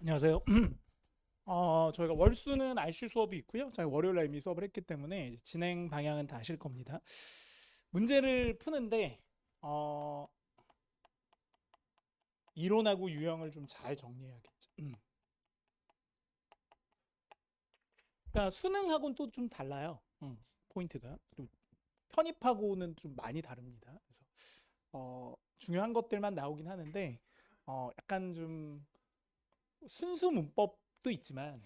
안녕하세요. 저희가 월수는 RC 수업이 있고요. 저희 월요일에 이미 수업을 했기 때문에 이제 진행 방향은 다 아실 겁니다. 문제를 푸는데 어, 이론하고 유형을 좀 잘 정리해야겠죠. 그러니까 수능하고는 또 좀 달라요. 포인트가 좀 편입하고는 좀 많이 다릅니다. 그래서 중요한 것들만 나오긴 하는데 약간 좀 순수 문법도 있지만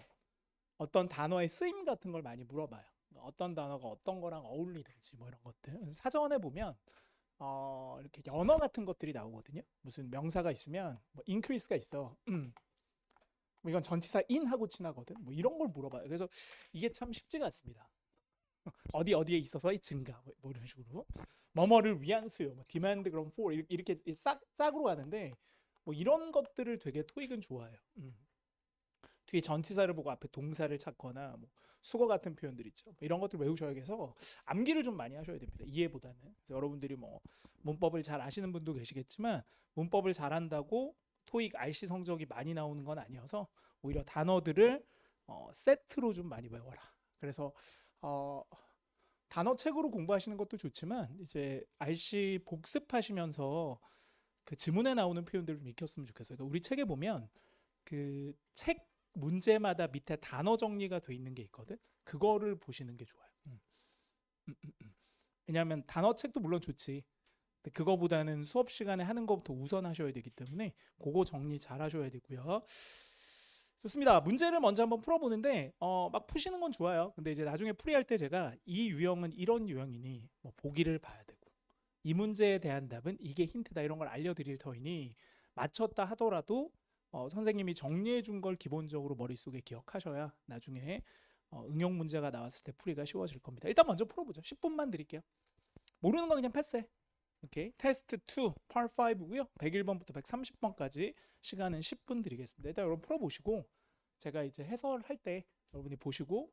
어떤 단어의 쓰임 같은 걸 많이 물어봐요. 어떤 단어가 어떤 거랑 어울리는지 뭐 이런 것들. 사전에 보면 이렇게 연어 같은 것들이 나오거든요. 무슨 명사가 있으면 뭐 increase가 있어. 뭐 이건 전치사 in하고 친하거든. 뭐 이런 걸 물어봐요. 그래서 이게 참 쉽지가 않습니다. 어디 어디에 있어서의 증가 뭐 이런 식으로 뭐뭐를 위한 수요, 뭐 demand 그럼 for 이렇게 싹 짝으로 가는데 뭐 이런 것들을 되게 토익은 좋아해요. 뒤에 전치사를 보고 앞에 동사를 찾거나 뭐 수거 같은 표현들 있죠. 뭐 이런 것들 외우셔야해서 암기를 좀 많이 하셔야 됩니다. 이해보다는. 그래서 여러분들이 뭐 문법을 잘 아시는 분도 계시겠지만 문법을 잘한다고 토익 RC 성적이 많이 나오는 건 아니어서 오히려 단어들을 세트로 좀 많이 외워라. 그래서 어, 단어책으로 공부하시는 것도 좋지만 이제 RC 복습하시면서 그 지문에 나오는 표현들을 좀 익혔으면 좋겠어요. 그러니까 우리 책에 보면 그 책 문제마다 밑에 단어 정리가 돼 있는 게 있거든. 그거를 보시는 게 좋아요. 왜냐하면 단어 책도 물론 좋지. 근데 그거보다는 수업 시간에 하는 것부터 우선하셔야 되기 때문에 그거 정리 잘 하셔야 되고요. 좋습니다. 문제를 먼저 한번 풀어보는데 막 푸시는 건 좋아요. 근데 이제 나중에 풀이할 때 제가 이 유형은 이런 유형이니 뭐 보기를 봐야 되고 이 문제에 대한 답은 이게 힌트다 이런 걸 알려드릴 터이니 맞췄다 하더라도 선생님이 정리해 준 걸 기본적으로 머릿속에 기억하셔야 나중에 응용 문제가 나왔을 때 풀이가 쉬워질 겁니다. 일단 먼저 풀어보죠. 10분만 드릴게요. 모르는 건 그냥 패스해. 오케이. 테스트 2, part 5고요. 101번부터 130번까지 시간은 10분 드리겠습니다. 일단 여러분 풀어보시고 제가 이제 해설할 때 여러분이 보시고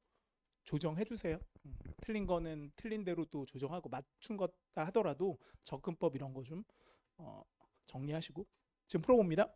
조정해 주세요. 틀린 거는 틀린 대로 또 조정하고 맞춘 거다 하더라도 접근법 이런 거 좀 정리하시고 지금 풀어봅니다.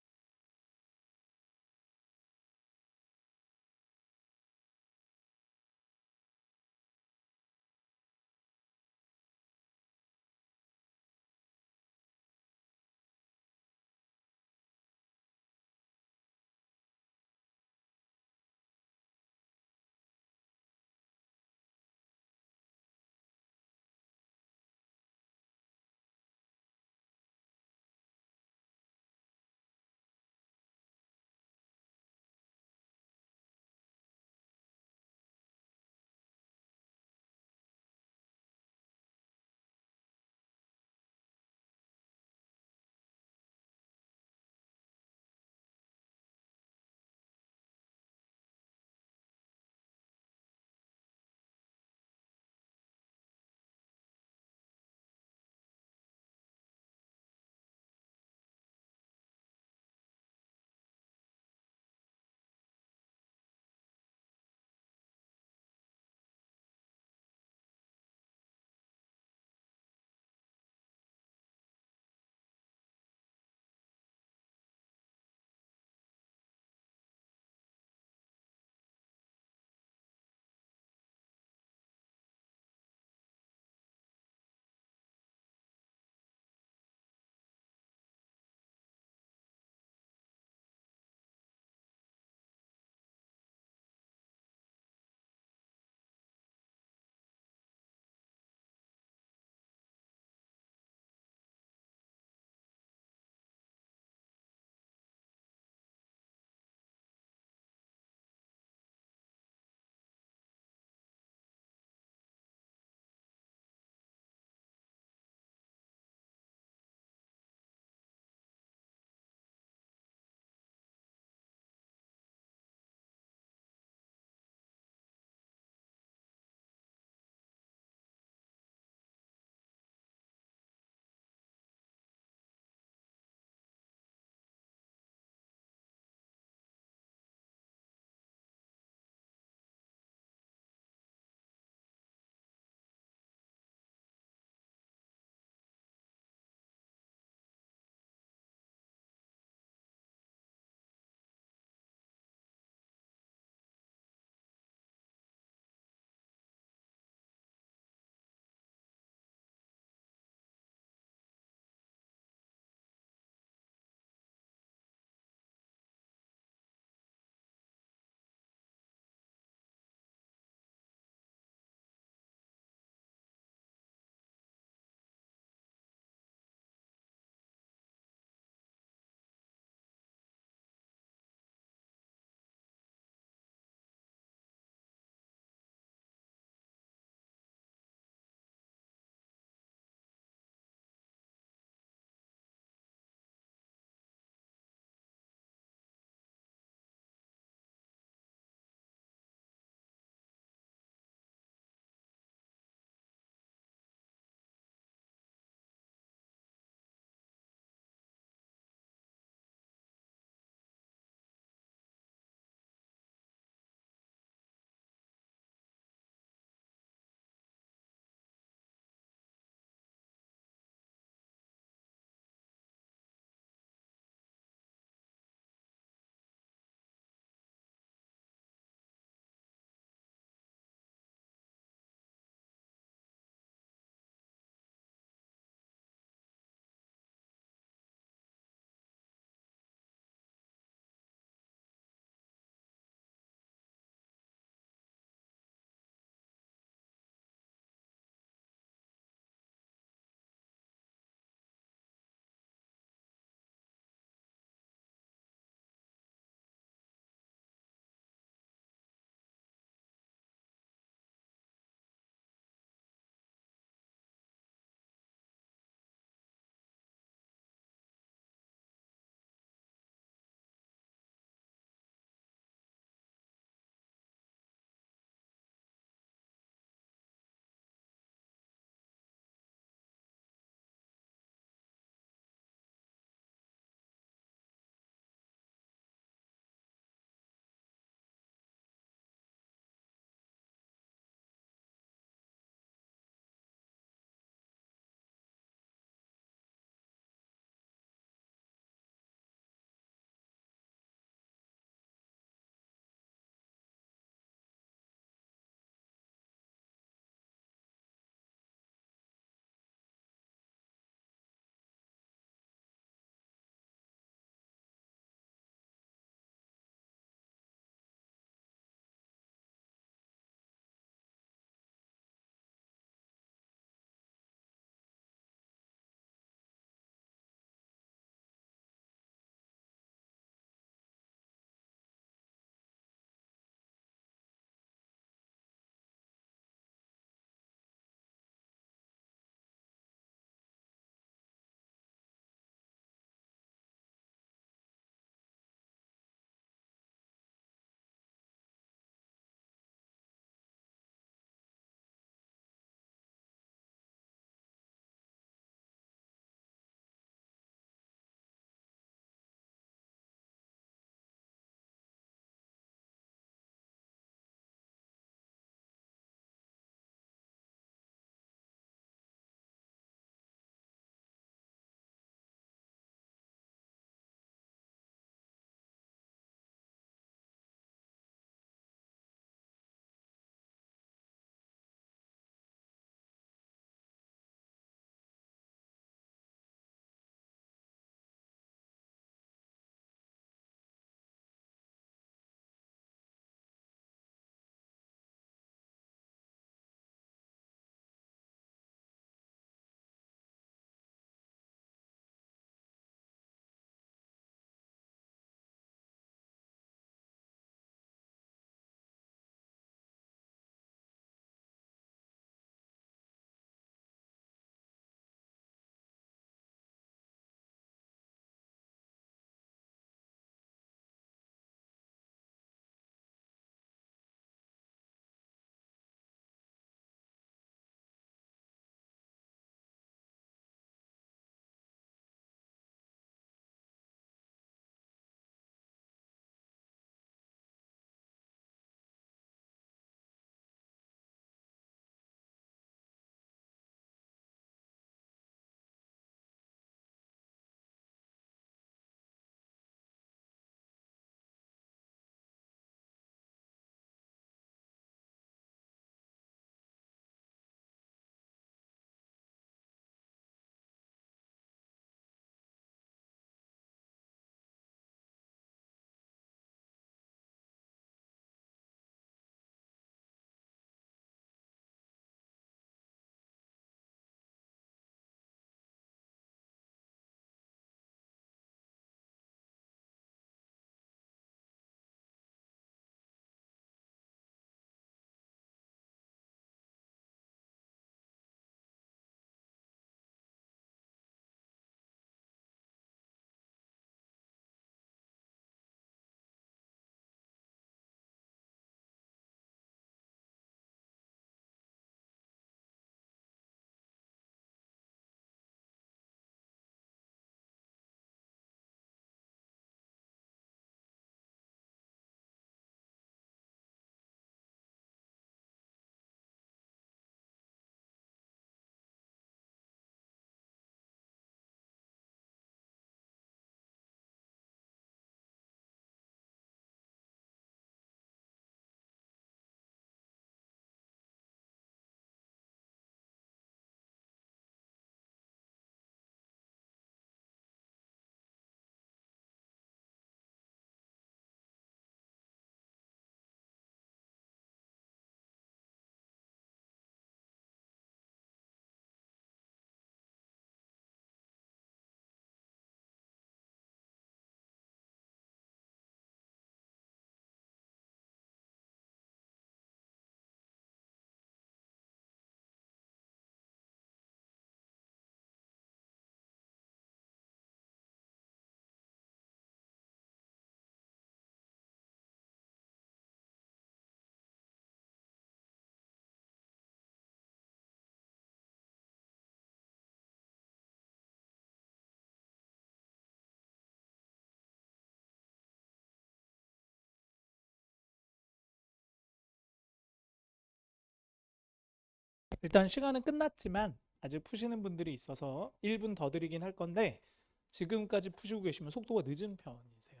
일단 시간은 끝났지만 아직 푸시는 분들이 있어서 1분 더 드리긴 할 건데 지금까지 푸시고 계시면 속도가 늦은 편이세요?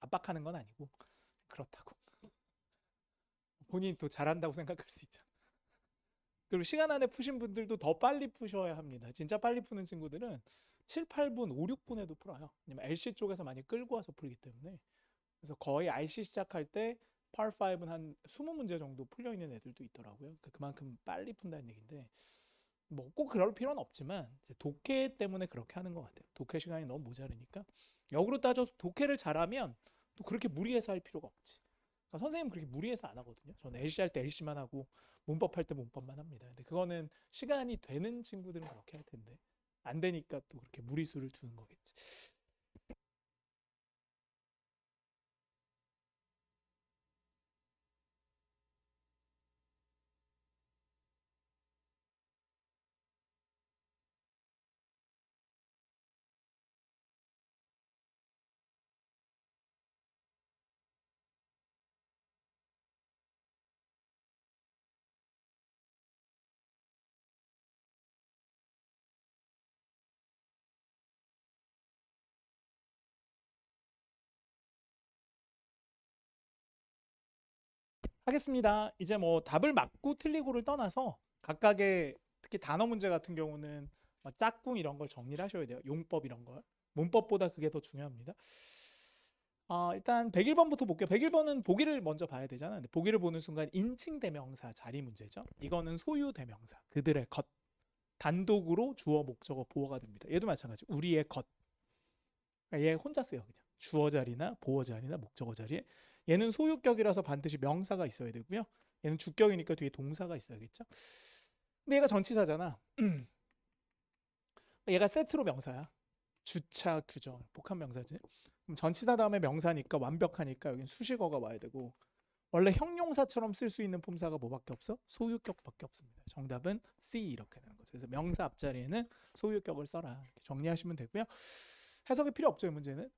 압박하는 건 아니고 그렇다고 본인이 더 잘한다고 생각할 수 있죠. 그리고 시간 안에 푸신 분들도 더 빨리 푸셔야 합니다. 진짜 빨리 푸는 친구들은 7, 8분, 5, 6분에도 풀어요. 왜냐면 LC 쪽에서 많이 끌고 와서 풀기 때문에. 그래서 거의 RC 시작할 때 par5는 한 20문제 정도 풀려 있는 애들도 있더라고요. 그만큼 빨리 푼다는 얘기인데 뭐 꼭 그럴 필요는 없지만 독해 때문에 그렇게 하는 것 같아요. 독해 시간이 너무 모자르니까. 역으로 따져서 독해를 잘하면 또 그렇게 무리해서 할 필요가 없지. 그러니까 선생님 그렇게 무리해서 안 하거든요. 저는 LC 할 때 LC만 하고 문법 할 때 문법만 합니다. 근데 그거는 시간이 되는 친구들은 그렇게 할 텐데 안 되니까 또 그렇게 무리수를 두는 거겠지. 하겠습니다. 이제 뭐 답을 맞고 틀리고를 떠나서 각각의 특히 단어 문제 같은 경우는 뭐 짝꿍 이런 걸 정리를 하셔야 돼요. 용법 이런 걸. 문법보다 그게 더 중요합니다. 일단 101번부터 볼게요. 101번은 보기를 먼저 봐야 되잖아. 근데 보기를 보는 순간 인칭 대명사 자리 문제죠. 이거는 소유 대명사. 그들의 것. 단독으로 주어, 목적어, 보어가 됩니다. 얘도 마찬가지. 우리의 것. 그러니까 얘 혼자 써요. 그냥. 주어 자리나 보어 자리나 목적어 자리에. 얘는 소유격이라서 반드시 명사가 있어야 되고요. 얘는 주격이니까 뒤에 동사가 있어야겠죠. 근데 얘가 전치사잖아. 얘가 세트로 명사야. 주차, 규정, 복합 명사지. 그럼 전치사 다음에 명사니까 완벽하니까 여긴 수식어가 와야 되고 원래 형용사처럼 쓸 수 있는 품사가 뭐밖에 없어? 소유격밖에 없습니다. 정답은 C 이렇게 되는 거죠. 그래서 명사 앞자리에는 소유격을 써라. 이렇게 정리하시면 되고요. 해석이 필요 없죠, 이 문제는.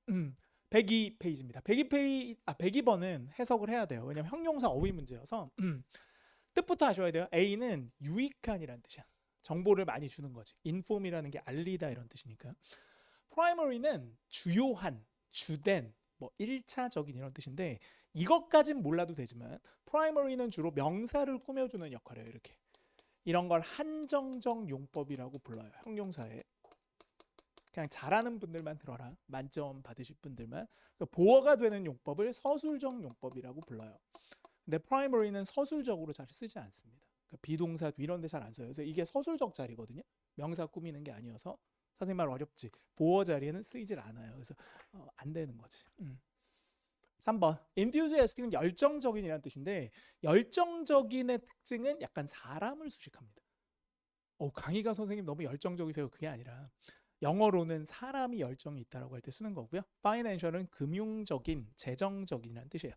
102페이지입니다. 102번은 해석을 해야 돼요. 왜냐면 형용사 어휘 문제여서 뜻부터 아셔야 돼요. A는 유익한이라는 뜻이야. 정보를 많이 주는 거지. inform이라는 게 알리다 이런 뜻이니까. primary는 주요한, 주된, 뭐 1차적인 이런 뜻인데 이것까진 몰라도 되지만 primary는 주로 명사를 꾸며주는 역할이에요. 이렇게. 이런 걸 한정적 용법이라고 불러요. 형용사에. 그냥 잘하는 분들만 들어라. 만점 받으실 분들만. 보어가 되는 용법을 서술적 용법이라고 불러요. 근데 primary는 서술적으로 잘 쓰지 않습니다. 그러니까 비동사 이런 데 잘 안 써요. 그래서 이게 서술적 자리거든요. 명사 꾸미는 게 아니어서 선생님 말 어렵지. 보어 자리에는 쓰이질 않아요. 그래서 안 되는 거지. 3번. enthusiastic은 열정적인이라는 뜻인데 열정적인의 특징은 약간 사람을 수식합니다. 강희가 선생님 너무 열정적이세요. 그게 아니라 영어로는 사람이 열정이 있다라고 할 때 쓰는 거고요. financial은 금융적인, 재정적인이라는 뜻이에요.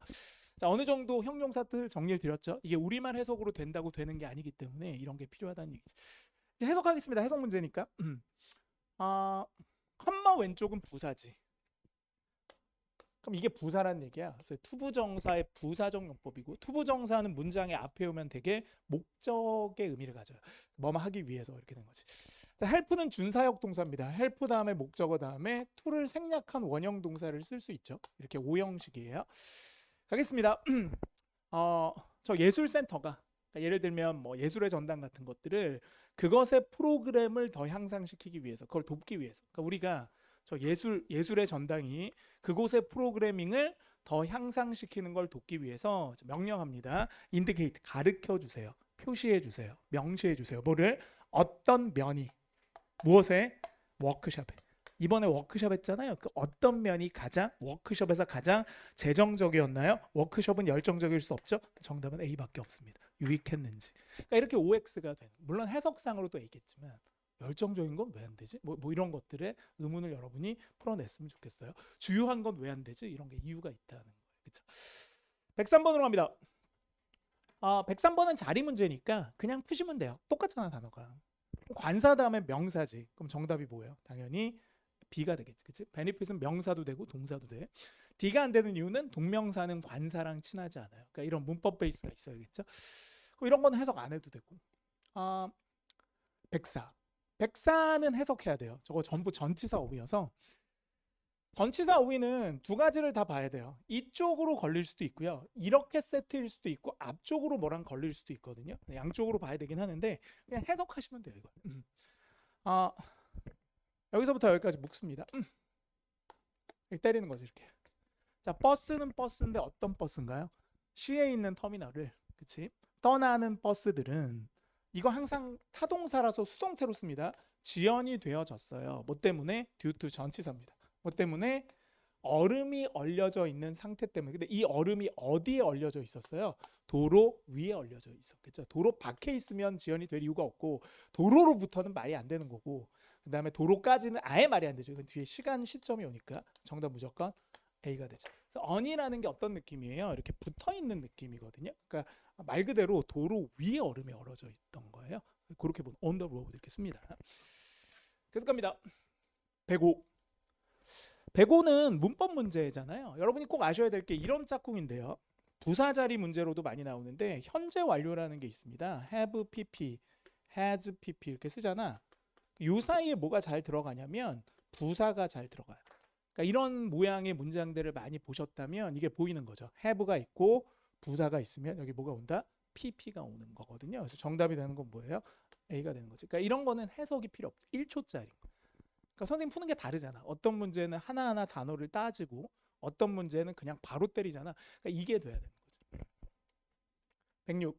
자, 어느 정도 형용사 뜻을 정리를 드렸죠. 이게 우리말 해석으로 된다고 되는 게 아니기 때문에 이런 게 필요하다는 얘기죠. 이제 해석하겠습니다. 해석 문제니까. 컴마 왼쪽은 부사지. 그럼 이게 부사란 얘기야. 그래서 투부정사의 부사적 용법이고 투부정사는 문장의 앞에 오면 되게 목적의 의미를 가져요. 뭐뭐 하기 위해서 이렇게 된 거지. 자, help는 준사역 동사입니다. help 다음에 목적어 다음에 to를 생략한 원형 동사를 쓸 수 있죠. 이렇게 5형식이에요. 가겠습니다. 저 예술센터가 그러니까 예를 들면 뭐 예술의 전당 같은 것들을 그것의 프로그램을 더 향상시키기 위해서 그걸 돕기 위해서 그러니까 우리가 저 예술의 전당이 그곳의 프로그래밍을 더 향상시키는 걸 돕기 위해서 명령합니다. indicate 가르쳐 주세요. 표시해 주세요. 명시해 주세요. 뭐를 어떤 면이 무엇에 워크숍에 이번에 워크숍 했잖아요. 그 어떤 면이 가장 워크숍에서 가장 재정적이었나요? 워크숍은 열정적일 수 없죠. 정답은 A밖에 없습니다. 유익했는지. 그러니까 이렇게 OX가 된. 물론 해석상으로도 A겠지만 열정적인 건 왜 안 되지? 뭐 이런 것들의 의문을 여러분이 풀어냈으면 좋겠어요. 주요한 건 왜 안 되지? 이런 게 이유가 있다는 거예요. 그렇죠? 103번으로 갑니다. 103번은 자리 문제니까 그냥 푸시면 돼요. 똑같잖아 단어가. 관사 다음에 명사지. 그럼 정답이 뭐예요? 당연히 B가 되겠지. 그치? benefit은 명사도 되고 동사도 돼. D가 안 되는 이유는 동명사는 관사랑 친하지 않아요. 그러니까 이런 문법 베이스가 있어야겠죠. 이런 건 해석 안 해도 되고. 백사. 백사는 해석해야 돼요. 저거 전부 전치사 어휘여서 전치사 어휘는 두 가지를 다 봐야 돼요. 이쪽으로 걸릴 수도 있고요. 이렇게 세트일 수도 있고 앞쪽으로 뭐랑 걸릴 수도 있거든요. 양쪽으로 봐야 되긴 하는데 그냥 해석하시면 돼요. 이거. 아, 여기서부터 여기까지 묶습니다. 이렇게 때리는 거지 이렇게. 자, 버스는 버스인데 어떤 버스인가요? 시에 있는 터미널을 그치? 떠나는 버스들은 이거 항상 타동사라서 수동태로 씁니다. 지연이 되어졌어요. 뭐 때문에? due to 전치사입니다. 뭐 때문에? 얼음이 얼려져 있는 상태 때문에. 근데 이 얼음이 어디에 얼려져 있었어요? 도로 위에 얼려져 있었겠죠. 도로 밖에 있으면 지연이 될 이유가 없고 도로로부터는 말이 안 되는 거고 그 다음에 도로까지는 아예 말이 안 되죠. 뒤에 시간 시점이 오니까 정답 무조건 A가 되죠. 그래서 on이라는 게 어떤 느낌이에요? 이렇게 붙어 있는 느낌이거든요. 그러니까 말 그대로 도로 위에 얼음이 얼어져 있던 거예요. 그렇게 보면 on the road 이렇게 씁니다. 계속 갑니다. 105. 105는 문법 문제잖아요. 여러분이 꼭 아셔야 될 게 이런 짝꿍인데요. 부사 자리 문제로도 많이 나오는데 현재 완료라는 게 있습니다. have pp, has pp 이렇게 쓰잖아. 요 사이에 뭐가 잘 들어가냐면 부사가 잘 들어가요. 그러니까 이런 모양의 문장들을 많이 보셨다면 이게 보이는 거죠. have가 있고 부사가 있으면 여기 뭐가 온다? pp가 오는 거거든요. 그래서 정답이 되는 건 뭐예요? A가 되는 거죠. 그러니까 이런 거는 해석이 필요 없죠. 1초짜리. 그러니까 선생님 푸는 게 다르잖아. 어떤 문제는 하나하나 단어를 따지고 어떤 문제는 그냥 바로 때리잖아. 그러니까 이게 돼야 되는 거죠. 106.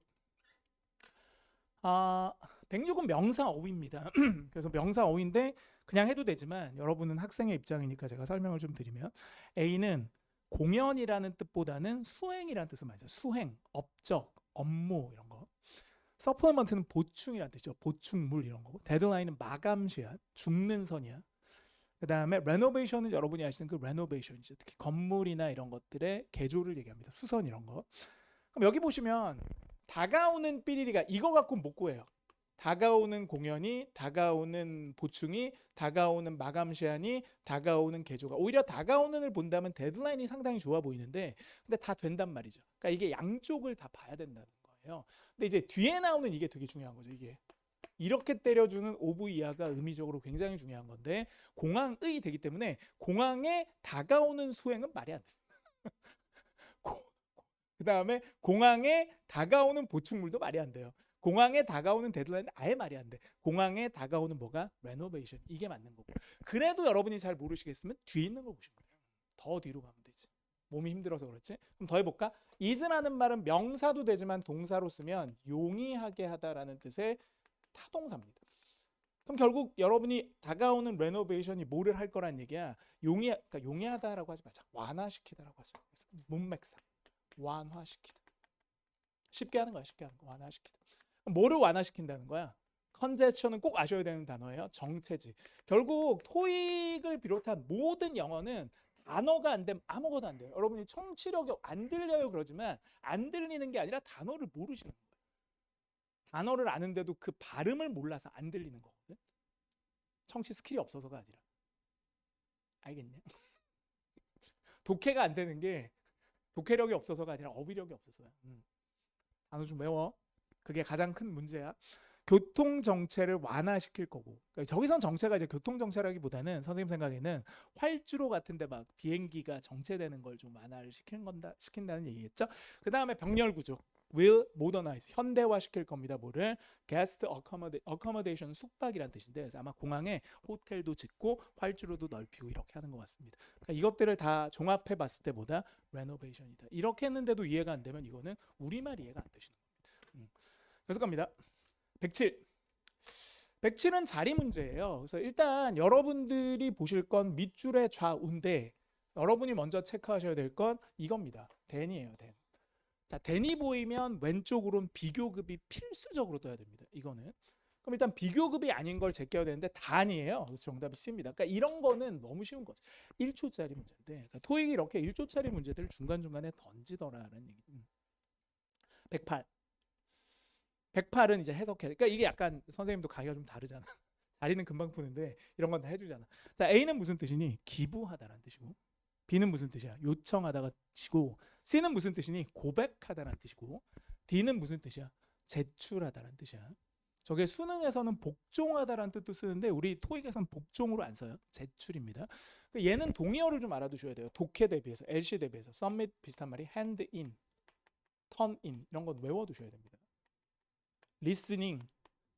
106은 명사 어휘입니다. 그래서 명사 어휘인데 그냥 해도 되지만 여러분은 학생의 입장이니까 제가 설명을 좀 드리면 A는 공연이라는 뜻보다는 수행이라는 뜻을 많이 써요. 수행, 업적, 업무 이런 거. 서플리먼트는 보충이라는 뜻이죠. 보충물 이런 거고. 데드라인은 마감시야. 죽는 선이야. 그 다음에 레노베이션은 여러분이 아시는 그 레노베이션이죠. 특히 건물이나 이런 것들의 개조를 얘기합니다. 수선 이런 거. 그럼 여기 보시면 다가오는 삐리리가 이거 갖고 못 구해요. 다가오는 공연이, 다가오는 보충이, 다가오는 마감 시한이, 다가오는 개조가. 오히려 다가오는을 본다면 데드라인이 상당히 좋아 보이는데 근데 다 된단 말이죠. 그러니까 이게 양쪽을 다 봐야 된다는 거예요. 근데 이제 뒤에 나오는 이게 되게 중요한 거죠. 이게 이렇게 때려주는 오브 이하가 의미적으로 굉장히 중요한 건데 공항의 되기 때문에 공항에 다가오는 수행은 말이 안 돼. 그 다음에 공항에 다가오는 보충물도 말이 안 돼요. 공항에 다가오는 데드라인은 아예 말이 안 돼. 공항에 다가오는 뭐가? 레노베이션. 이게 맞는 거고. 그래도 여러분이 잘 모르시겠으면 뒤에 있는 거 보시면 돼요. 더 뒤로 가면 되지. 몸이 힘들어서 그렇지. 그럼 더 해볼까? is라는 말은 명사도 되지만 동사로 쓰면 용이하게 하다라는 뜻의 타동사입니다. 그럼 결국 여러분이 다가오는 레노베이션이 뭐를 할 거란 얘기야? 그러니까 용이하다라고 하지 말자. 완화시키다라고 하자. 문맥상. 완화시키다. 쉽게 하는 거야. 쉽게 하는 거. 완화시키다. 뭐를 완화시킨다는 거야? 컨제스처는 꼭 아셔야 되는 단어예요. 정체지. 결국 토익을 비롯한 모든 영어는 단어가 안 되면 아무것도 안 돼요. 여러분이 청취력이 안 들려요 그러지만 안 들리는 게 아니라 단어를 모르시는 거예요. 단어를 아는데도 그 발음을 몰라서 안 들리는 거거든. 청취 스킬이 없어서가 아니라. 알겠냐? 독해가 안 되는 게 독해력이 없어서가 아니라 어휘력이 없어서야. 단어 좀 외워. 그게 가장 큰 문제야. 교통 정체를 완화시킬 거고. 그러니까 저기선 정체가 이제 교통 정체라기보다는 선생님 생각에는 활주로 같은데 막 비행기가 정체되는 걸 좀 완화를 시킨다는 얘기겠죠. 그 다음에 병렬 구조. will modernize 현대화 시킬 겁니다. 뭐를? guest accommodation 숙박이란 뜻인데 그래서 아마 공항에 호텔도 짓고 활주로도 넓히고 이렇게 하는 것 같습니다. 그러니까 이것들을 다 종합해 봤을 때보다 renovation이다. 이렇게 했는데도 이해가 안 되면 이거는 우리말 이해가 안 되시는 겁니다. 계속 갑니다. 107. 107은 자리 문제예요. 그래서 일단 여러분들이 보실 건 밑줄의 좌우인데 여러분이 먼저 체크하셔야 될 건 이겁니다. then이에요. then. 자, then이 보이면 왼쪽으로는 비교급이 필수적으로 떠야 됩니다. 이거는. 그럼 일단 비교급이 아닌 걸 제껴야 되는데 단이에요. 그래서 정답이 C입니다. 그러니까 이런 거는 너무 쉬운 거죠. 1초짜리 문제인데 그러니까 토익이 이렇게 1초짜리 문제들을 중간중간에 던지더라라는 얘기. 108. 108은 이제 해석해. 그러니까 이게 약간 선생님도 가기가 좀 다르잖아. 자리는 금방 푸는데 이런 건 다 해주잖아. 자, A는 무슨 뜻이니? 기부하다라는 뜻이고, B는 무슨 뜻이야? 요청하다가 뜻이고, C는 무슨 뜻이니? 고백하다라는 뜻이고, D는 무슨 뜻이야? 제출하다라는 뜻이야. 저게 수능에서는 복종하다라는 뜻도 쓰는데 우리 토익에서는 복종으로 안 써요. 제출입니다. 그러니까 얘는 동의어를 좀 알아두셔야 돼요. 독해 대비해서, LC 대비해서, submit 비슷한 말이 hand in, turn in 이런 건 외워두셔야 됩니다. listening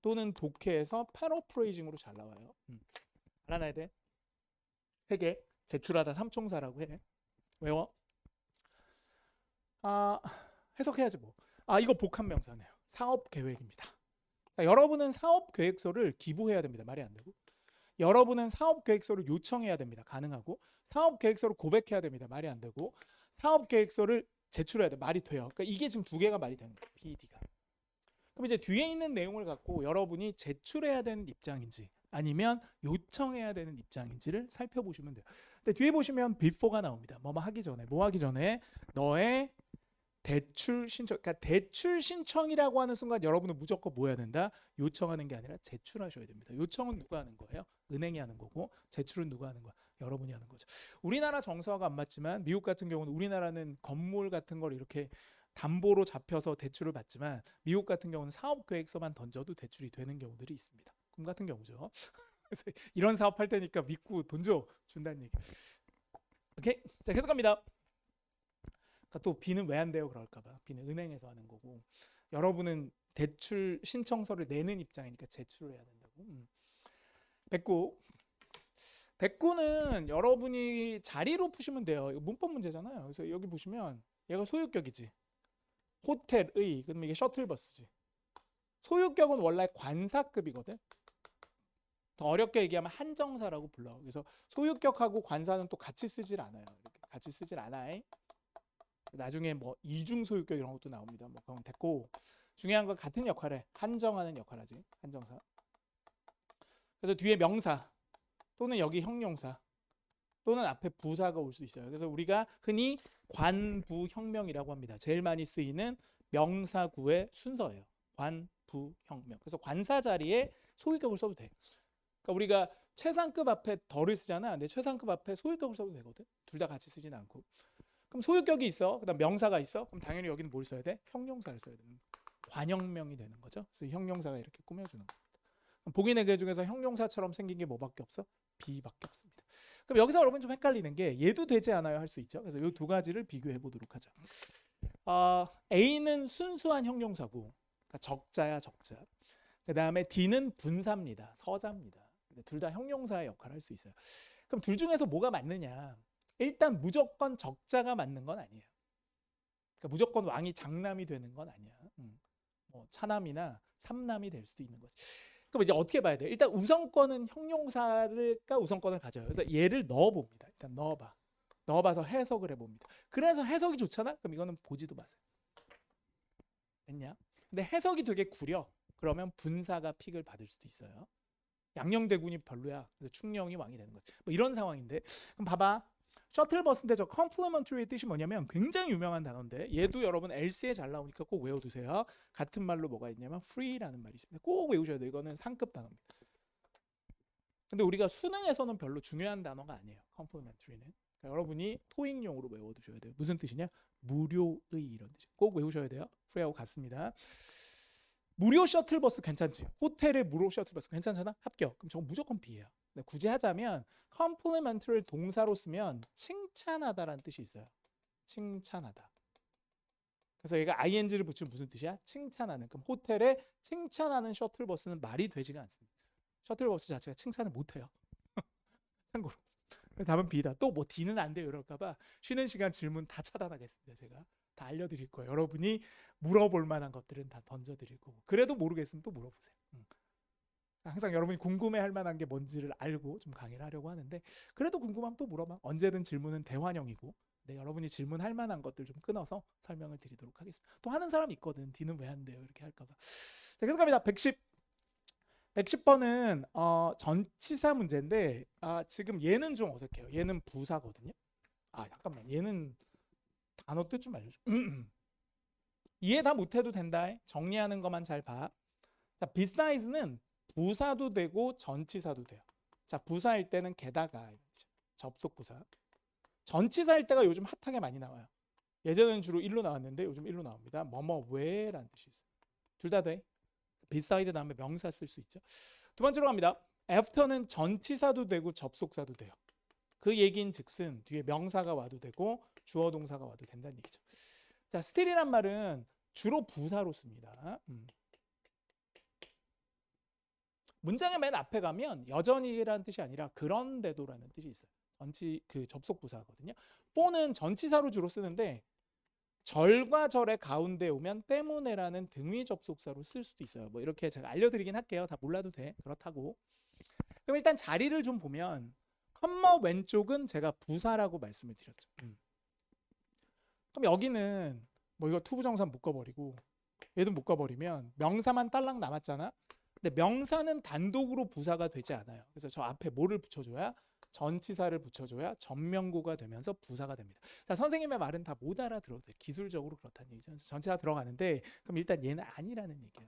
또는 독해에서 paraphrasing으로 잘 나와요. 알아놔야 돼. 3개 제출하다 삼총사라고 해. 외워. 해석해야지 뭐. 이거 복합명사네요. 사업계획입니다. 자, 여러분은 사업계획서를 기부해야 됩니다. 말이 안 되고. 여러분은 사업계획서를 요청해야 됩니다. 가능하고. 사업계획서를 고백해야 됩니다. 말이 안 되고. 사업계획서를 제출해야 돼. 말이 돼요. 그러니까 이게 지금 2개가 말이 되는 거예요. PD가. 그럼 이제 뒤에 있는 내용을 갖고 여러분이 제출해야 되는 입장인지 아니면 요청해야 되는 입장인지를 살펴보시면 돼요. 근데 뒤에 보시면 before가 나옵니다. 뭐 하기 전에, 뭐 하기 전에 너의 대출 신청, 그러니까 대출 신청이라고 하는 순간 여러분은 무조건 뭐 해야 된다? 요청하는 게 아니라 제출하셔야 됩니다. 요청은 누가 하는 거예요? 은행이 하는 거고 제출은 누가 하는 거야? 여러분이 하는 거죠. 우리나라 정서가 안 맞지만 미국 같은 경우는 우리나라는 건물 같은 걸 이렇게 담보로 잡혀서 대출을 받지만 미국 같은 경우는 사업 계획서만 던져도 대출이 되는 경우들이 있습니다. 꿈 같은 경우죠. 그래서 이런 사업 할 테니까 믿고 돈 줘 준다는 얘기. 오케이, 자 계속 갑니다. 그러니까 또 B는 왜 안 돼요? 그럴까봐. B는 은행에서 하는 거고 여러분은 대출 신청서를 내는 입장이니까 제출을 해야 된다고. 109. 109는 여러분이 자리로 푸시면 돼요. 이거 문법 문제잖아요. 그래서 여기 보시면 얘가 소유격이지. 호텔의, 그러면 이게 셔틀버스지. 소유격은 원래 관사급이거든. 더 어렵게 얘기하면 한정사라고 불러. 그래서 소유격하고 관사는 또 같이 쓰질 않아요. 이렇게 같이 쓰질 않아요. 나중에 뭐 이중 소유격 이런 것도 나옵니다. 뭐 그건 됐고 중요한 건 같은 역할을 한정하는 역할하지. 한정사. 그래서 뒤에 명사 또는 여기 형용사 또는 앞에 부사가 올 수 있어요. 그래서 우리가 흔히 관부형명이라고 합니다. 제일 많이 쓰이는 명사구의 순서예요. 관부형명. 그래서 관사 자리에 소유격을 써도 돼. 그러니까 우리가 최상급 앞에 덜을 쓰잖아. 근데 최상급 앞에 소유격을 써도 되거든. 둘 다 같이 쓰진 않고. 그럼 소유격이 있어. 그다음 명사가 있어. 그럼 당연히 여기는 뭘 써야 돼? 형용사를 써야 되는 관형명이 되는 거죠. 그래서 형용사가 이렇게 꾸며주는 겁니다. 복인의 개 중에서 형용사처럼 생긴 게 뭐밖에 없어? B밖에 없습니다. 그럼 여기서 여러분 좀 헷갈리는 게 얘도 되지 않아요 할 수 있죠. 그래서 이 두 가지를 비교해 보도록 하죠. A는 순수한 형용사고 그러니까 적자야 적자. 그 다음에 D는 분사입니다. 서자입니다. 둘 다 형용사의 역할을 할 수 있어요. 그럼 둘 중에서 뭐가 맞느냐? 일단 무조건 적자가 맞는 건 아니에요. 그러니까 무조건 왕이 장남이 되는 건 아니야. 뭐 차남이나 삼남이 될 수도 있는 거지. 그럼 이제 어떻게 봐야 돼? 일단 우선권은 형용사가 우선권을 가져요. 그래서 얘를 넣어봅니다. 일단 넣어봐서 해석을 해봅니다. 그래서 해석이 좋잖아? 그럼 이거는 보지도 마세요. 됐냐? 근데 해석이 되게 구려. 그러면 분사가 픽을 받을 수도 있어요. 양녕대군이 별로야. 그래서 충녕이 왕이 되는 거지. 뭐 이런 상황인데. 그럼 봐봐. 셔틀버스인데 저 complementary의 뜻이 뭐냐면 굉장히 유명한 단어인데 얘도 여러분 LC에 잘 나오니까 꼭 외워두세요. 같은 말로 뭐가 있냐면 free라는 말이 있습니다. 꼭 외우셔야 돼요. 이거는 상급 단어입니다. 근데 우리가 수능에서는 별로 중요한 단어가 아니에요. complementary는. 그러니까 여러분이 토익용으로 외워두셔야 돼요. 무슨 뜻이냐? 무료의 이런 뜻이. 꼭 외우셔야 돼요. free하고 같습니다. 무료 셔틀버스 괜찮지? 호텔의 무료 셔틀버스 괜찮잖아? 합격. 그럼 저건 무조건 B예요. 근데 굳이 하자면 compliment를 동사로 쓰면 칭찬하다라는 뜻이 있어요. 칭찬하다. 그래서 얘가 ing를 붙이면 무슨 뜻이야? 칭찬하는. 그럼 호텔에 칭찬하는 셔틀버스는 말이 되지가 않습니다. 셔틀버스 자체가 칭찬을 못해요. 참고로. 답은 B다. 또 뭐 D는 안 돼요 이럴까봐 쉬는 시간 질문 다 차단하겠습니다. 제가 다 알려드릴 거예요. 여러분이 물어볼 만한 것들은 다 던져드릴 거고 그래도 모르겠으면 또 물어보세요. 항상 여러분이 궁금해할 만한 게 뭔지를 알고 좀 강의를 하려고 하는데 그래도 궁금하면 또 물어봐. 언제든 질문은 대환영이고 네, 여러분이 질문할 만한 것들 좀 끊어서 설명을 드리도록 하겠습니다. 또 하는 사람 있거든. D는 왜 안 돼요? 이렇게 할까봐. 자, 계속 갑니다. 110번은 전치사 문제인데 지금 얘는 좀 어색해요. 얘는 부사거든요. 잠깐만. 얘는 단어 뜻 좀 알려줘. 이해 다 못해도 된다. 정리하는 것만 잘 봐. 자, beside는 부사도 되고 전치사도 돼요. 자, 부사일 때는 게다가 접속 부사. 전치사일 때가 요즘 핫하게 많이 나와요. 예전에는 주로 1로 나왔는데 요즘 1로 나옵니다. 뭐뭐 왜라는 뜻이 있어요. 둘 다 돼. beside 다음에 명사 쓸 수 있죠. 두 번째로 갑니다. after는 전치사도 되고 접속사도 돼요. 그 얘기인 즉슨 뒤에 명사가 와도 되고 주어 동사가 와도 된다는 얘기죠. 자, still이란 말은 주로 부사로 씁니다. 문장의 맨 앞에 가면 여전히라는 뜻이 아니라 그런데도라는 뜻이 있어요. 그 접속 부사거든요. for는 전치사로 주로 쓰는데 절과 절의 가운데 오면 때문에라는 등위 접속사로 쓸 수도 있어요. 뭐 이렇게 제가 알려드리긴 할게요. 다 몰라도 돼. 그렇다고. 그럼 일단 자리를 좀 보면 컴마 왼쪽은 제가 부사라고 말씀을 드렸죠. 그럼 여기는 뭐 이거 투부정사 묶어버리고 얘도 묶어버리면 명사만 딸랑 남았잖아. 근데 명사는 단독으로 부사가 되지 않아요. 그래서 저 앞에 뭐를 붙여줘야? 전치사를 붙여줘야 전명구가 되면서 부사가 됩니다. 자, 선생님의 말은 다 못 알아들어도 돼. 기술적으로 그렇다는 얘기죠. 전치사 들어가는데 그럼 일단 얘는 아니라는 얘기야.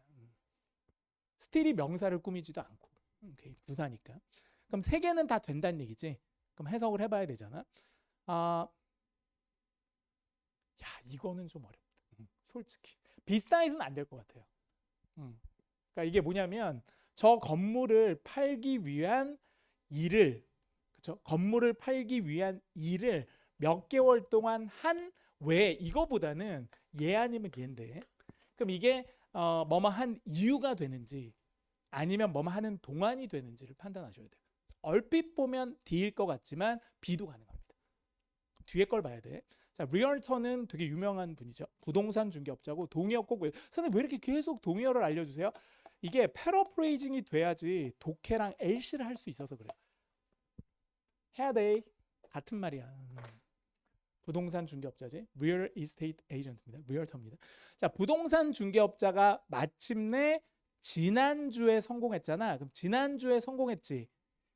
스틸이 명사를 꾸미지도 않고 부사니까. 그럼 세 개는 다 된다는 얘기지. 그럼 해석을 해봐야 되잖아. 야, 이거는 좀 어렵다. 솔직히 비사이즈는 안 될 것 같아요. 그러니까 이게 뭐냐면 저 건물을 팔기 위한 일을, 그렇죠? 건물을 팔기 위한 일을 몇 개월 동안 한 왜 이거보다는 얘 아니면 얘인데, 그럼 이게 뭐뭐 한 이유가 되는지 아니면 뭐뭐 하는 동안이 되는지를 판단하셔야 돼요. 얼핏 보면 D일 것 같지만 B도 가능합니다. 뒤에 걸 봐야 돼. 자, 리얼터는 되게 유명한 분이죠. 부동산 중개업자고 동의어 꼭 선생님 왜 이렇게 계속 동의어를 알려주세요? 이게 패러프레이징이 돼야지 독해랑 LC를 할 수 있어서 그래요. 해야 돼. 같은 말이야. 부동산 중개업자지. Real Estate Agent입니다. 리얼터입니다. 자, 부동산 중개업자가 마침내 지난주에 성공했잖아. 그럼 지난주에 성공했지.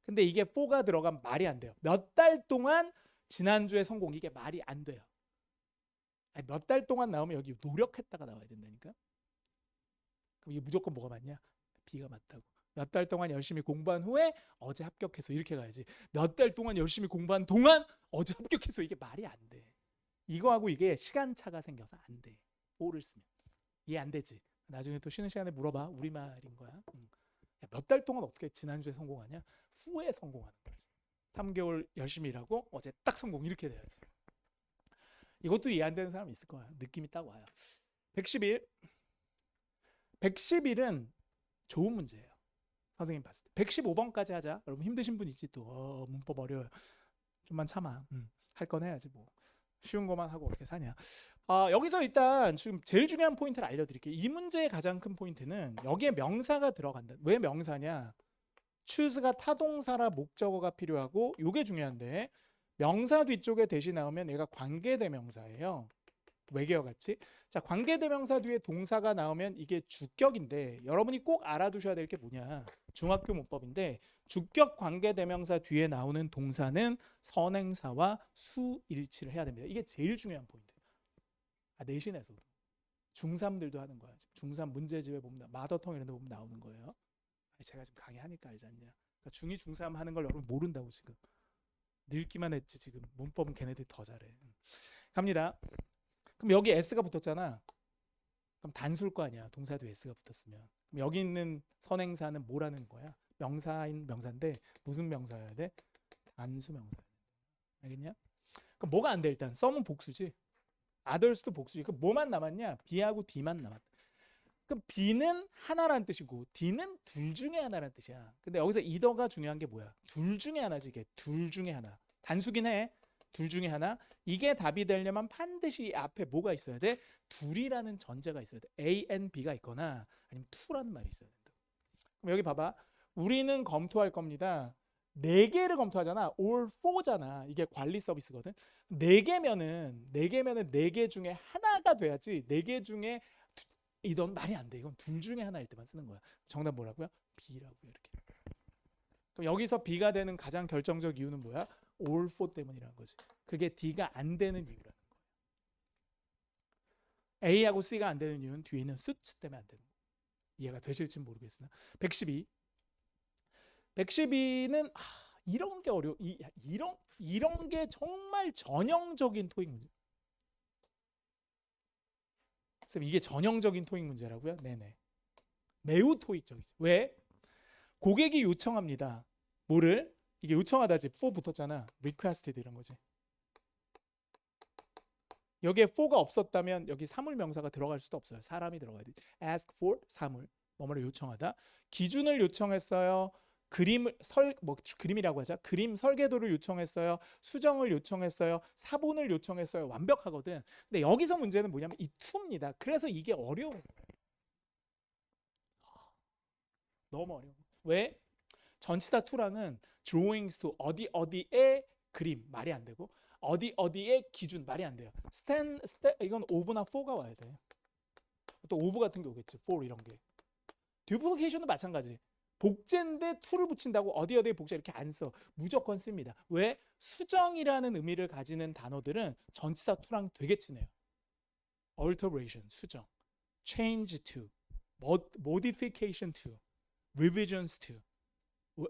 근데 이게 4가 들어가면 말이 안 돼요. 몇 달 동안 지난주에 성공. 이게 말이 안 돼요. 몇 달 동안 나오면 여기 노력했다가 나와야 된다니까. 그럼 이게 무조건 뭐가 맞냐? B가 맞다고. 몇 달 동안 열심히 공부한 후에 어제 합격해서 이렇게 가야지. 몇 달 동안 열심히 공부한 동안 어제 합격해서 이게 말이 안 돼. 이거하고 이게 시간차가 생겨서 안 돼. 4를 쓰면. 이해 안 되지? 나중에 또 쉬는 시간에 물어봐. 우리말인 거야. 몇 달 동안 어떻게 지난주에 성공하냐? 후에 성공하는 거지. 3개월 열심히 일하고 어제 딱 성공 이렇게 돼야지. 이것도 이해 안 되는 사람 있을 거야. 느낌이 딱 와요. 111. 111은 좋은 문제예요. 선생님 봤을 때. 115번까지 하자. 여러분 힘드신 분 있지 또. 문법 어려워요. 좀만 참아. 할 건 해야지 뭐. 쉬운 것만 하고 어떻게 사냐. 여기서 일단 지금 제일 중요한 포인트를 알려드릴게요. 이 문제의 가장 큰 포인트는 여기에 명사가 들어간다. 왜 명사냐? choose가 타동사라 목적어가 필요하고 이게 중요한데 명사 뒤쪽에 대시 나오면 얘가 관계대명사예요. 외계어 같이. 자, 관계대명사 뒤에 동사가 나오면 이게 주격인데 여러분이 꼭 알아두셔야 될 게 뭐냐. 중학교 문법인데 주격 관계대명사 뒤에 나오는 동사는 선행사와 수일치를 해야 됩니다. 이게 제일 중요한 포인트예요. 내신에서도. 중3들도 하는 거야. 중3 문제집에 보면 마더텅 이런 데 보면 나오는 거예요. 제가 지금 강의하니까 알지 않냐. 그러니까 중2, 중3 하는 걸 여러분 모른다고 지금. 늙기만 했지 지금. 문법은 걔네들이 더 잘해. 갑니다. 그럼 여기 S가 붙었잖아. 그럼 단수일 거 아니야. 동사 뒤에 S가 붙었으면. 그럼 여기 있는 선행사는 뭐라는 거야? 명사인 명사인데 무슨 명사여야 돼? 단수 명사야. 알겠냐? 그럼 뭐가 안 돼 일단? some은 복수지. others도 복수지. 그럼 뭐만 남았냐? B하고 D만 남았다. 그럼 B는 하나라는 뜻이고 D는 둘 중에 하나라는 뜻이야. 근데 여기서 either가 중요한 게 뭐야? 둘 중에 하나지 이게. 둘 중에 하나. 단수긴 해. 둘 중에 하나. 이게 답이 되려면 반드시 앞에 뭐가 있어야 돼? 둘이라는 전제가 있어야 돼. A and B가 있거나 아니면 to라는 말이 있어야 된다. 그럼 여기 봐봐. 우리는 검토할 겁니다. 4개를 검토하잖아. all four잖아. 이게 관리 서비스거든. 4개면은 4개 중에 하나가 돼야지. 4개 중에 이건 말이 안 돼. 이건 둘 중에 하나일 때만 쓰는 거야. 정답 뭐라고요? B라고요. 이렇게. 그럼 여기서 B가 되는 가장 결정적 이유는 뭐야? all four 때문이라는 거지. 그게 D가 안 되는 이유라는 거예요. A하고 C가 안 되는 이유는 뒤에 있는 수치 때문에 안 되는 거예요. 이해가 되실지 모르겠으나 112. 112는 이런 게 어려워. 이런 게 정말 전형적인 토익 문제. 쌤 이게 전형적인 토익 문제라고요? 네네. 매우 토익적이지. 왜? 고객이 요청합니다. 뭐를? 이게 요청하다지. for 붙었잖아. requested 이런 거지. 여기에 for가 없었다면 여기 사물 명사가 들어갈 수도 없어요. 사람이 들어가야 돼. ask for 사물. 뭐뭐를 요청하다. 기준을 요청했어요. 그림이라고 하자. 그림 설계도를 요청했어요. 수정을 요청했어요. 사본을 요청했어요. 완벽하거든. 근데 여기서 문제는 뭐냐면 이 to입니다. 그래서 이게 어려워. 너무 어려워. 왜? 전치사 to랑은 drawings to 어디의 그림 말이 안 되고 어디의 기준 말이 안 돼요. 이건 over나 for가 와야 돼. 또 over 같은 게 오겠지. for 이런 게. duplication도 마찬가지. 복제인데 to를 붙인다고 어디에 복제 이렇게 안 써. 무조건 씁니다. 왜? 수정이라는 의미를 가지는 단어들은 전치사 to랑 되게 친해요. alteration, 수정. change to, modification to, revisions to.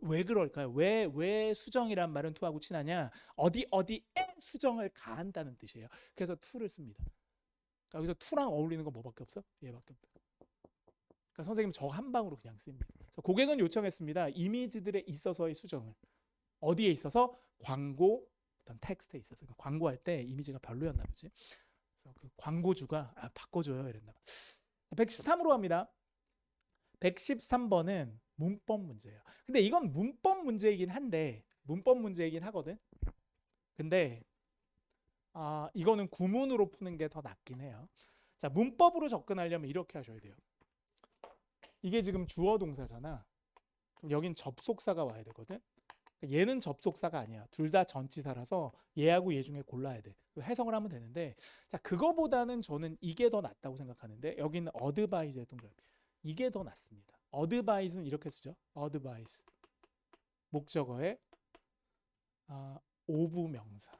왜 그럴까요? 왜 수정이란 말은 to하고 친하냐? 어디에 수정을 가한다는 뜻이에요. 그래서 to를 씁니다. 그러니까 여기서 to랑 어울리는 건 뭐밖에 없어? 얘밖에 없다. 그러니까 선생님 저 한 방으로 그냥 씁니다. 그래서 고객은 요청했습니다. 이미지들에 있어서의 수정을. 어디에 있어서? 광고 어떤 텍스트에 있어서. 그러니까 광고할 때 이미지가 별로였나 보지. 그래서 그 광고주가 바꿔줘요 이랬나 봐. 113으로 갑니다. 113번은 문법 문제예요. 근데 이건 문법 문제이긴 하거든. 근데 이거는 구문으로 푸는 게 더 낫긴 해요. 자, 문법으로 접근하려면 이렇게 하셔야 돼요. 이게 지금 주어 동사잖아. 그럼 여긴 접속사가 와야 되거든. 얘는 접속사가 아니야. 둘 다 전치사라서 얘하고 얘 중에 골라야 돼. 해석을 하면 되는데, 자, 그거보다는 저는 이게 더 낫다고 생각하는데, 여기는 advise의 동그라미. 이게 더 낫습니다. advise는 이렇게 쓰죠. advise. 목적어에 of 명사.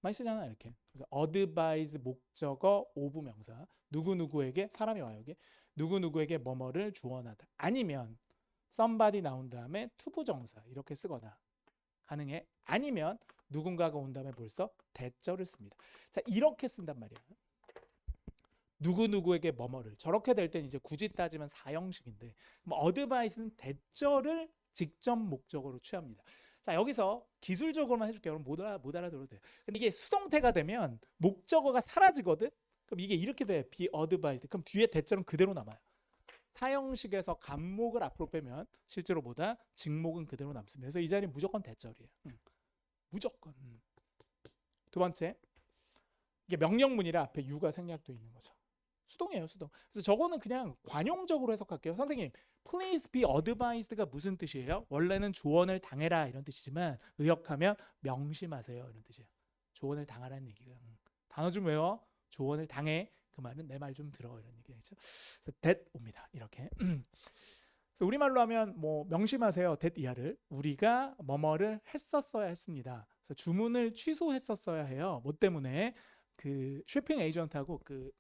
많이 쓰잖아 이렇게. 그래서 advise 목적어 of 명사. 누구누구에게 사람이 와요. 여기. 누구누구에게 뭐뭐를 주원하다. 아니면 somebody 나온 다음에 투부정사 이렇게 쓰거나 가능해. 아니면 누군가가 온 다음에 벌써 대절을 씁니다. 자, 이렇게 쓴단 말이야. 누구누구에게 뭐뭐를. 저렇게 될 땐 이제 굳이 따지면 사형식인데 advise는 대절을 직접 목적어로 취합니다. 자, 여기서 기술적으로만 해줄게요. 그럼 못 알아들어도 돼요. 근데 이게 수동태가 되면 목적어가 사라지거든. 그럼 이게 이렇게 돼. be advised. 그럼 뒤에 대절은 그대로 남아요. 사형식에서 간목을 앞으로 빼면 실제로 보다 직목은 그대로 남습니다. 그래서 이 자리는 무조건 대절이에요. 무조건. 두 번째, 이게 명령문이라 앞에 유가 생략되어 있는 거죠. 수동이에요, 수동. 그래서 저거는 그냥 관용적으로 해석할게요. 선생님, please be advised가 무슨 뜻이에요? 원래는 조언을 당해라 이런 뜻이지만 의역하면 명심하세요 이런 뜻이에요. 조언을 당하라는 얘기가. 단어 좀 외워. 조언을 당해. 그 말은 내 말 좀 들어 이런 얘기죠. 그래서 that 옵니다. 이렇게. 그래서 우리말로 하면 뭐 명심하세요. that 이하를 우리가 뭐뭐를 했었어야 했습니다. 그래서 주문을 취소했었어야 해요. 뭐 때문에? 그 쇼핑 에이전트하고 그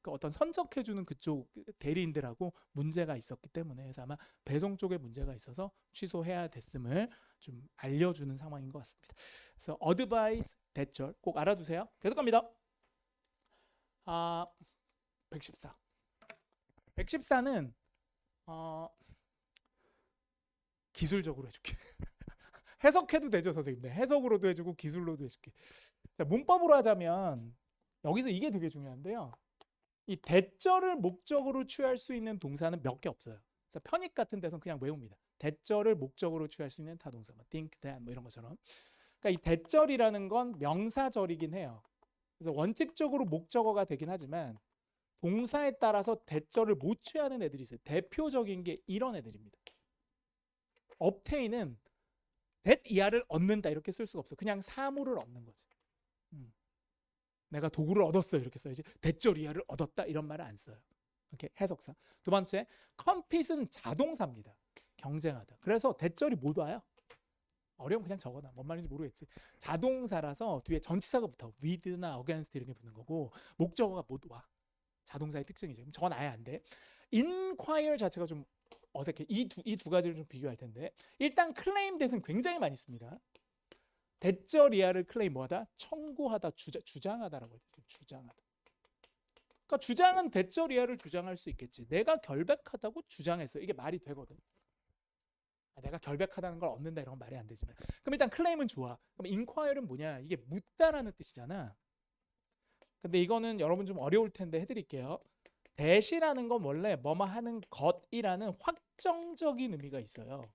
어떤 선적해주는 그쪽 대리인들하고 문제가 있었기 때문에. 그래서 아마 배송 쪽에 문제가 있어서 취소해야 됐음을 좀 알려주는 상황인 것 같습니다. 그래서 advise 대절 꼭 알아두세요. 계속 갑니다. 114. 114는 기술적으로 해줄게. 해석해도 되죠, 선생님. 네, 해석으로도 해주고 기술로도 해줄게. 자, 문법으로 하자면 여기서 이게 되게 중요한데요. 이 대절을 목적으로 취할 수 있는 동사는 몇 개 없어요. 그래서 편입 같은 데서는 그냥 외웁니다. 대절을 목적으로 취할 수 있는 타동사, 뭐 think, that 뭐 이런 것처럼. 그러니까 이 대절이라는 건 명사절이긴 해요. 그래서 원칙적으로 목적어가 되긴 하지만 동사에 따라서 대절을 못 취하는 애들이 있어요. 대표적인 게 이런 애들입니다. obtain은 that 이하를 얻는다 이렇게 쓸 수가 없어. 그냥 사물을 얻는 거지. 내가 도구를 얻었어요 이렇게 써야지. 대절 이하를 얻었다 이런 말을 안 써요. 이렇게 해석상. 두 번째, compet는 자동사입니다. 경쟁하다. 그래서 대절이 못 와요. 어려우면 그냥 적어놔. 뭔 말인지 모르겠지. 자동사라서 뒤에 전치사가 붙어. with나 against 이런 게 붙는 거고 목적어가 못 와. 자동사의 특징이지. 그럼 적어놔야 안 돼. inquire 자체가 좀 어색해. 이 두 가지를 좀 비교할 텐데 일단 claim that은 굉장히 많이 씁니다. 대절 이하를 클레임 뭐하다? 청구하다, 주장하다라고 했어요. 주장하다. 그러니까 주장은 대절 이하를 주장할 수 있겠지. 내가 결백하다고 주장했어. 이게 말이 되거든. 내가 결백하다는 걸 얻는다 이런 건 말이 안 되지만. 그럼 일단 클레임은 좋아. 그럼 inquire는 뭐냐? 이게 묻다라는 뜻이잖아. 근데 이거는 여러분 좀 어려울 텐데 해드릴게요. that이라는 건 원래 뭐뭐 하는 것이라는 확정적인 의미가 있어요.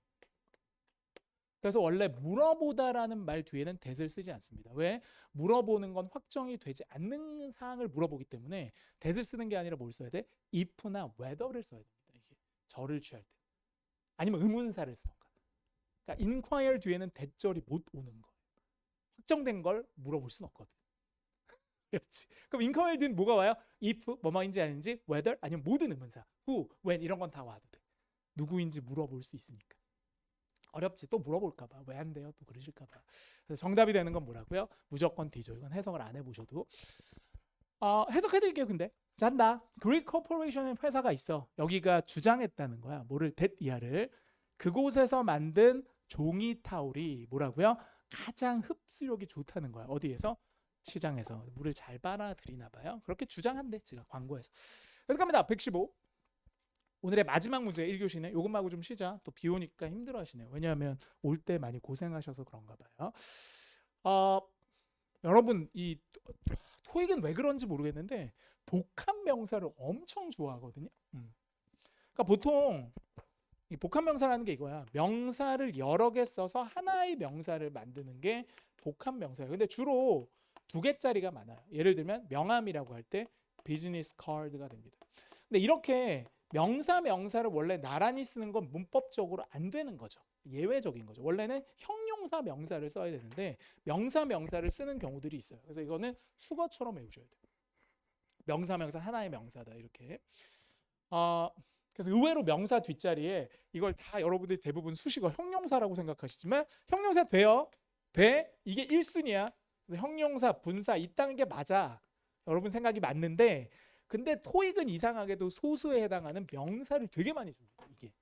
그래서 원래 물어보다라는 말 뒤에는 that을 쓰지 않습니다. 왜? 물어보는 건 확정이 되지 않는 사항을 물어보기 때문에 that을 쓰는 게 아니라 뭘 써야 돼? if나 whether를 써야 됩니다. 이게 절을 취할 때. 아니면 의문사를 쓰던가. 그러니까 inquire 뒤에는 대절이 못 오는 거예요. 확정된 걸 물어볼 수는 없거든. 그렇지. 그럼 inquire 뒤에는 뭐가 와요? if 뭐뭐인지 아닌지, whether 아니면 모든 의문사, who, when 이런 건 다 와도 돼. 누구인지 물어볼 수 있으니까. 어렵지. 또 물어볼까 봐. 왜 안 돼요? 또 그러실까 봐. 그래서 정답이 되는 건 뭐라고요? 무조건 D죠. 이건 해석을 안 해보셔도. 해석해드릴게요. 근데 잔다. 그릭 코퍼레이션의 회사가 있어. 여기가 주장했다는 거야. 뭐를 that 이하를. 그곳에서 만든 종이 타올이 뭐라고요? 가장 흡수력이 좋다는 거야. 어디에서? 시장에서. 물을 잘 빨아들이나 봐요. 그렇게 주장한대. 제가 광고에서. 그래서 갑니다. 115. 오늘의 마지막 문제 1교시네. 요것만 하고 좀 쉬자. 또 비 오니까 힘들어 하시네요. 왜냐하면 올 때 많이 고생하셔서 그런가 봐요. 여러분 이 토익은 왜 그런지 모르겠는데 복합 명사를 엄청 좋아하거든요. 그러니까 보통 이 복합 명사라는 게 이거야. 명사를 여러 개 써서 하나의 명사를 만드는 게 복합 명사예요. 근데 주로 두 개짜리가 많아요. 예를 들면 명함이라고 할 때 비즈니스 카드가 됩니다. 근데 이렇게 명사를 원래 나란히 쓰는 건 문법적으로 안 되는 거죠. 예외적인 거죠. 원래는 형용사 명사를 써야 되는데 명사를 쓰는 경우들이 있어요. 그래서 이거는 수거처럼 외우셔야 돼요. 명사 하나의 명사다 이렇게. 그래서 의외로 명사 뒷자리에 이걸 다 여러분들이 대부분 수식어 형용사라고 생각하시지만 형용사 돼요. 돼. 이게 1순위야. 그래서 형용사, 분사 이 단계 맞아. 여러분 생각이 맞는데 근데 토익은 이상하게도 소수에 해당하는 명사를 되게 많이 줍니다. 이게.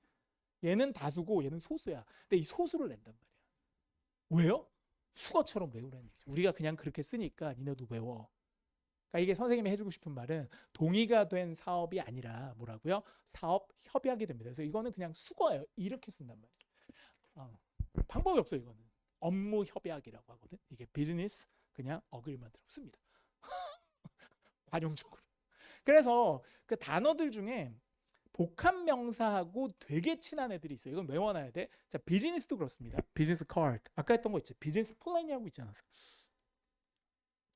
얘는 다수고 얘는 소수야. 근데 이 소수를 낸단 말이야. 왜요? 수거처럼 외우라는 얘기죠. 우리가 그냥 그렇게 쓰니까 니네도 외워. 그러니까 이게 선생님이 해주고 싶은 말은 동의가 된 사업이 아니라 뭐라고요? 사업 협약이 됩니다. 그래서 이거는 그냥 수거예요. 이렇게 쓴단 말이죠. 방법이 없어요. 이거는. 업무 협약이라고 하거든. 이게 비즈니스 그냥 어그리먼트로 씁니다. 관용적으로. 그래서 그 단어들 중에 복합 명사하고 되게 친한 애들이 있어요. 이건 외워놔야 돼. 자, 비즈니스도 그렇습니다. 비즈니스 카드. 아까 했던 거 있죠. 비즈니스 플랜이라고 있지 않았어?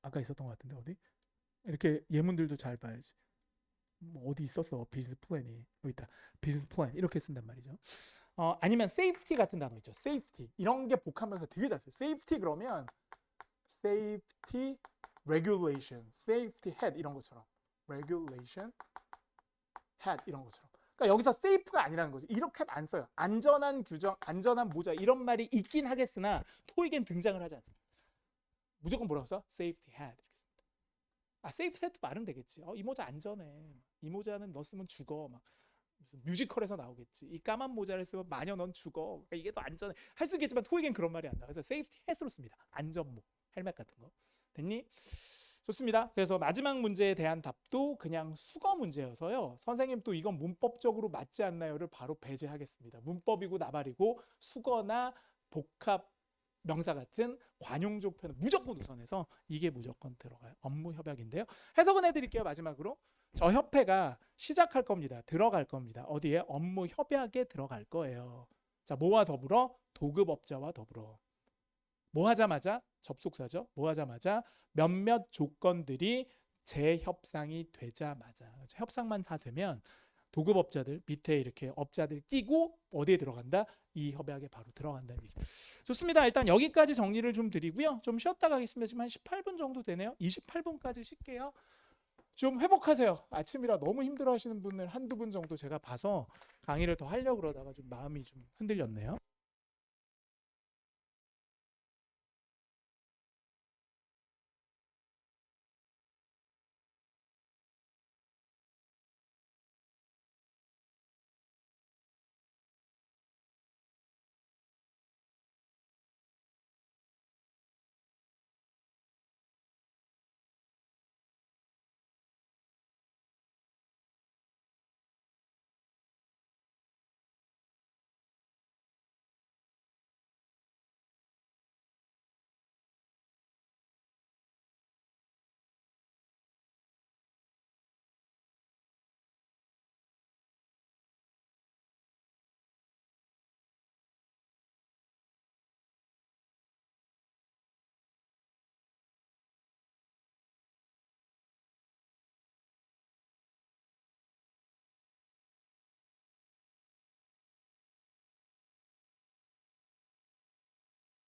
아까 있었던 것 같은데 어디? 이렇게 예문들도 잘 봐야지. 뭐 어디 있었어? 비즈니스 플랜이. 여기 있다. 비즈니스 플랜 이렇게 쓴단 말이죠. 아니면 세이프티 같은 단어 있죠. 세이프티. 이런 게 복합 명사 되게 잘 써요. 세이프티 그러면 세이프티 레귤레이션, 세이프티 헤드 이런 것처럼. regulation, hat 이런 것처럼. 그러니까 여기서 safe가 아니라는 거죠. 이렇게 안 써요. 안전한 규정, 안전한 모자 이런 말이 있긴 하겠으나 토익엔 등장을 하지 않습니다. 무조건 뭐라고 써? safety hat 이렇게 씁니다. safe set도 말은 되겠지. 이 모자 안전해. 이 모자는 너 쓰면 죽어. 막 무슨 뮤지컬에서 나오겠지. 이 까만 모자를 쓰면 마녀 넌 죽어. 그러니까 이게 더 안전해. 할 수 있겠지만 토익엔 그런 말이 안 나와. 그래서 safety hat으로 씁니다. 안전모, 헬멧 같은 거. 됐니? 좋습니다. 그래서 마지막 문제에 대한 답도 그냥 수거 문제여서요. 선생님 또 이건 문법적으로 맞지 않나요를 바로 배제하겠습니다. 문법이고 나발이고 수거나 복합 명사 같은 관용적 표현은 무조건 우선해서 이게 무조건 들어가요. 업무 협약인데요. 해석은 해드릴게요. 마지막으로. 저 협회가 시작할 겁니다. 들어갈 겁니다. 어디에? 업무 협약에 들어갈 거예요. 자, 뭐와 더불어? 도급업자와 더불어. 뭐 하자마자? 접속사죠. 뭐 하자마자 몇몇 조건들이 재협상이 되자마자 협상만 다 되면 도급업자들 밑에 이렇게 업자들 끼고 어디에 들어간다? 이 협약에 바로 들어간다는 얘기죠. 좋습니다. 일단 여기까지 정리를 좀 드리고요. 좀 쉬었다 가겠습니다. 지금 한 18분 정도 되네요. 28분까지 쉴게요. 좀 회복하세요. 아침이라 너무 힘들어 하시는 분을 한두 분 정도 제가 봐서 강의를 더 하려고 그러다가 좀 마음이 좀 흔들렸네요.